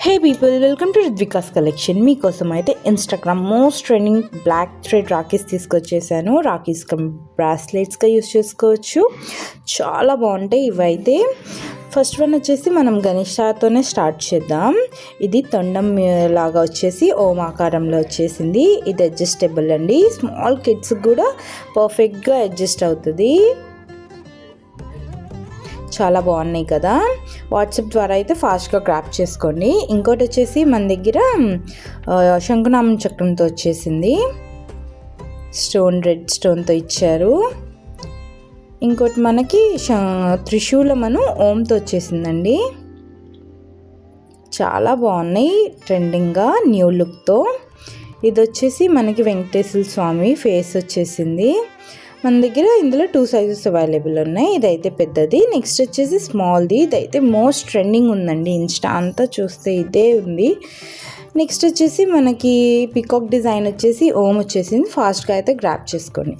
Hey people, welcome to Ridvika's collection. మీకోసం అయితే Instagram most trending black thread rakhis తీసుకొచ్చేసాను. రాకీస్ బ్రాస్లెట్స్గా యూస్ చేసుకోవచ్చు, చాలా బాగుంటాయి ఇవైతే. ఫస్ట్ వన్ వచ్చేసి మనం గణేష్తోనే స్టార్ట్ చేద్దాం. ఇది తొండం లాగా వచ్చేసి ఓం ఆకారంలో వచ్చేసింది. ఇది అడ్జస్టబుల్ అండి, స్మాల్ కిడ్స్కి కూడా పర్ఫెక్ట్గా అడ్జస్ట్ అవుతుంది. చాలా బాగున్నాయి కదా. వాట్సాప్ ద్వారా అయితే ఫాస్ట్గా క్రాప్ చేసుకోండి. ఇంకోటి వచ్చేసి మన దగ్గర శంకునామం చక్రంతో వచ్చేసింది, రెడ్ స్టోన్తో ఇచ్చారు. ఇంకోటి మనకి త్రిశూలమను ఓంతో వచ్చేసిందండి. చాలా బాగున్నాయి, ట్రెండింగ్గా న్యూ లుక్తో. ఇది వచ్చేసి మనకి వెంకటేశ్వర స్వామి ఫేస్ వచ్చేసింది. మన దగ్గర ఇందులో 2 సైజెస్ అవైలబుల్ ఉన్నాయి. ఇదైతే పెద్దది, నెక్స్ట్ వచ్చేసి స్మాల్ది. ఇదైతే మోస్ట్ ట్రెండింగ్ ఉందండి, ఇన్స్టా అంతా చూస్తే ఇదే ఉంది. నెక్స్ట్ వచ్చేసి మనకి పికాక్ డిజైన్ వచ్చేసి ఓం వచ్చేసింది. ఫాస్ట్గా అయితే గ్రాప్ చేసుకోండి.